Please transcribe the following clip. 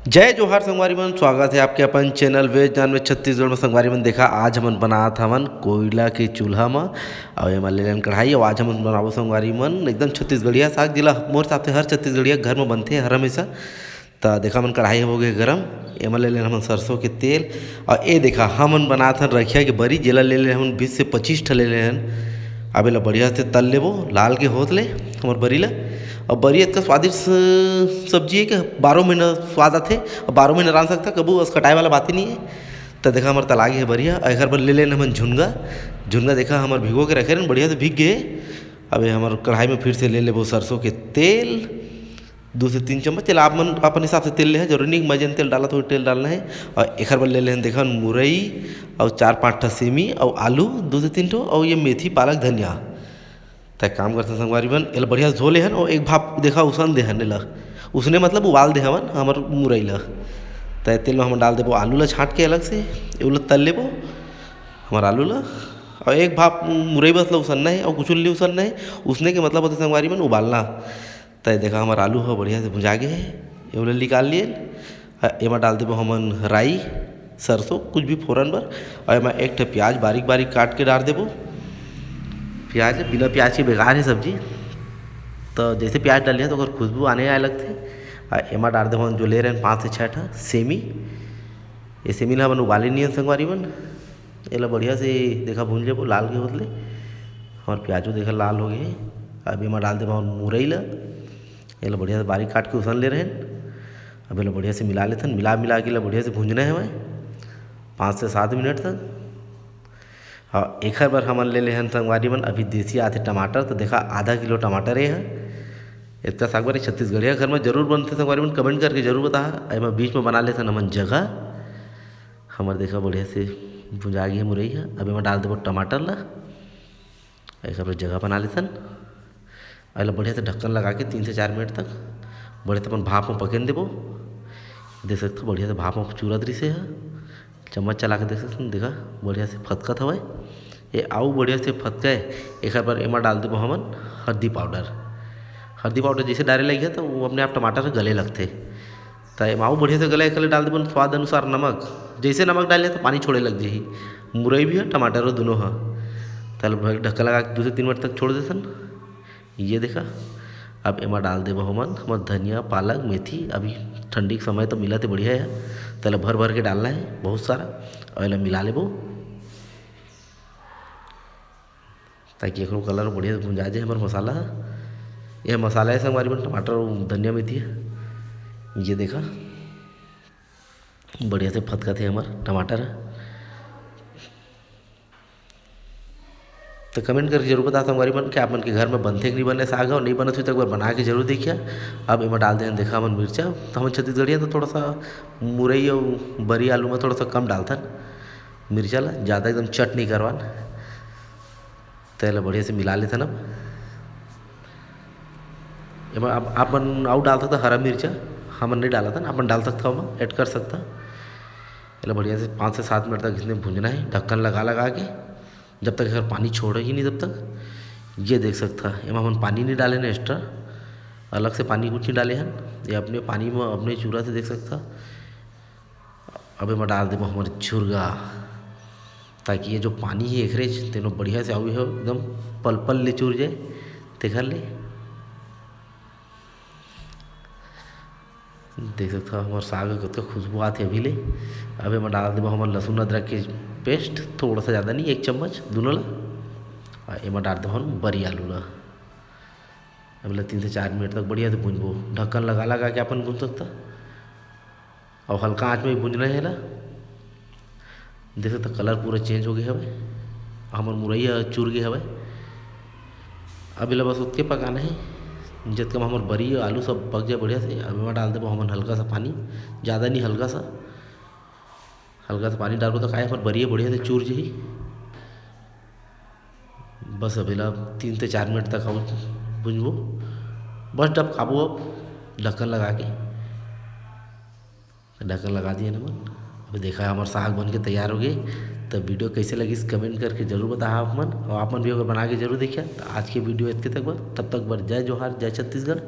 जय जोहार संगवारी मन। स्वागत है आपके अपन channel veg non veg Chhattisgarh में। संगवारी मन देखा आज हमन बनात हवन कोयला के चूल्हा में और एमा ले लेन कढ़ाई। और आज हमन बनाबो संगवारी मन एकदम छत्तीसगढ़िया साग जिला मोर हिसाब से हर छत्तीसगढ़िया घर में बनते हर हमेशा। तो देखा मन कढ़ाई हो गए गरम, एमा ले लेन हमन सरसों के तेल। और ये देखा हमन बनात हन रखिया के बरी, जेला ले ले हमन 20 से 25 ठन ले लेन। अब एला बढ़िया से तल लेबो लाल के होत ले हमर बरी ला। और बरी इतना स्वादिष्ट सब्जी है कि 12 महीना स्वाद आथे और 12 महीना रांध सकता, कबू बस कटाई वाला बात ही नहीं है। तो देखा हमारे तलागी है बढ़िया। एक बार ले लेना हमन झुनगा। झुनगा देखा हमारे भिगो के रखे रहन बढ़िया से भीग गए। अब हमारे कढ़ाई में फिर से ले लेबो सरसों के तेल 2 से 3 चम्मच। चल आप मन अपन हिसाब से तेल ले है, जरूरी नहीं मजन तेल डाला थोड़ी तेल डालना है। और एक बार ले लेन देखा मुरई और 4-5 ठा सेमी और आलू 2 से 3 ठो और ये मेथी पालक धनिया। तो काम करते संगवारी बन एला बढ़िया से धो ले हन और एक भाप देखा उसन दे हन एला। उसने मतलब उबाल दे हवन हमर मुरई ला। तो तेल में हम डाल देबो आलू ला छाँट के अलग से, एला तल लेबो हमार आलू ला। और एक भाप मुरई बस ला उसनना है और कुछ नहीं उसनना है। उसने के मतलब होता संगवारी बन उबालना। तो देखा हमार आलू हो बढ़िया से भुजा गए है, एला निकाल लिए। एमा डाल देबो हमन राई सरसों कुछ भी फोरन बर। और एमा एक ठे प्याज बारीक बारीक काट के डाल देबो। प्याज बिना प्याज के बेकार है सब्जी। तो जैसे प्याज डालिए तो अगर खुशबू आने आए लगते। एमा डाल दे जो ले रहे हैं 5 से 6 ठा सेमी। ये सेमी ला अपन उबाले नहीं संगवारी बन। एला बढ़िया से देखा भून लेबो लाल के होतले। और प्याजो देखा लाल हो गए। अब एमा डाल दे मुरई ला। एला बढ़िया से बारीक काट के उसन ले रहे हैं। अब एला बढ़िया से मिला लेथन, मिला मिला के बढ़िया से भूंजना है हमें 5 से 7 मिनट तक। हाँ एक बार हमन ले लेहन संगवारी मन अभी देसी आथे टमाटर। तो देखा आधा किलो टमाटर है। इतना साग बारी छत्तीसगढ़िया घर में जरूर बनते संगवारी मन, कमेंट करके जरूर बता। एमा बीच में बना लेथन हमन जगह। हमारे देखा बढ़िया से भुजा गई है मुरई है। अब एमा डाल देबो टमाटर ला, ऐसा जगह बना लेथन। एला बढ़िया से ढक्कन लगा के 3 से 4 मिनट तक बढ़िया से अपन भाप में पकेन देबो। देख सकते हो बढ़िया से भाप में चूरा दरी से है, चम्मच चला के देख सकते हैं। देखा बढ़िया से फतकत हवे ये आऊ बढ़िया से फतकाए। एक बार एमा डाल देबो हमन हल्दी पाउडर। हल्दी पाउडर जैसे डाले लगे तो वो अपने आप टमाटर गले लगते। तो एमा आऊ बढ़िया से गले एक डाल देबो स्वाद अनुसार नमक। जैसे नमक डाले तो पानी छोड़े लग जाही। मुरई भी है टमाटर दोनों है। तो ढक्कन लगा के 2 से 3 मिनट तक छोड़ देसन। ये देखा अब एमा डाल देबो हमन धनिया पालक मेथी। अभी ठंडी के समय तो मिला तो बढ़िया है। तो भर भर के डालना है बहुत सारा और एला मिला लेबो ताकि एक कलर बढ़िया से भुंजा जाए हमारा मसाला। यह मसाला है हमारी बन टमाटर और धनिया मेथी है। ये देखा बढ़िया से फतका थे हमारा टमाटर है। तो कमेंट करके जरूर बता संगवारी मन कि आप मन के घर में बनते कि नहीं बने साग और नहीं बनत हुई तो एक बार बना के जरूर देखिए। अब एमा डाल दें देखा हमन मिर्चा। तो हम छत्तीसगढ़िया तो थोड़ा सा मुरई और बरी आलू में थोड़ा सा कम डालथन मिर्चा ला, ज़्यादा एकदम चट नहीं करवान। तो एला बढ़िया से मिला लेथन। अब एमा आप मन आउ डाल सकता हरा मिर्चा, हमन नहीं डाला था, अपन डाल सकता हो ऐड कर सकता। एला बढ़िया से 5 से 7 मिनट तक इसने भूंजना है ढक्कन लगा लगा के, जब तक अगर पानी छोड़े ही नहीं तब तक। ये देख सकता एमा हम पानी नहीं डाले ना एक्स्ट्रा, अलग से पानी कुछ नहीं डाले हैं। ये अपने पानी में अपने चूरा से देख सकता। अब एमा डाल देबो हमारे झुरगा ताकि ये जो पानी है एकरे तेनो बढ़िया से आउ है एकदम पल पल ले चूर जाए। देखा ले देख सकता हमारे साग कतका खुशबू आती है अभी ले। अब एमा डाल देबो हमारे लहसुन अदरक के पेस्ट थोड़ा सा ज़्यादा नहीं 1 चम्मच दोनों ला। और एमा डाल देबो हम बरी आलू ला। अब 3 से 4 मिनट तक बढ़िया से भूंजबो ढक्कन लगा लगा के अपन भून सकता। और हल्का आँच में ही भूंजना है ला। देख सकता कलर पूरा चेंज हो गया हवे, हमार मुरई चूर गए हवे। अब एला बस उतके पकाना है जब तक हमार बरी और आलू सब पक जाए बढ़िया से। अब एमा डाल देबो हमन हल्का सा पानी, ज़्यादा नहीं हल्का सा पानी डालबो तो खाए हमार बरी बढ़िया से चूर जाही। बस अब एला 3 से 4 मिनट तक और भूंजबो बस डब खाबो। अब ढक्कन लगा के ढक्कन लगा दिए नमन। अभी देखा हमारा साग बन के तैयार हो गए। तो वीडियो कैसे लगी कमेंट करके जरूर बता आप मन। और आप मन भी अगर बना के जरूर देखिए। तो आज की वीडियो इतने तक बस, तब तक बर जय जोहार जय छत्तीसगढ़।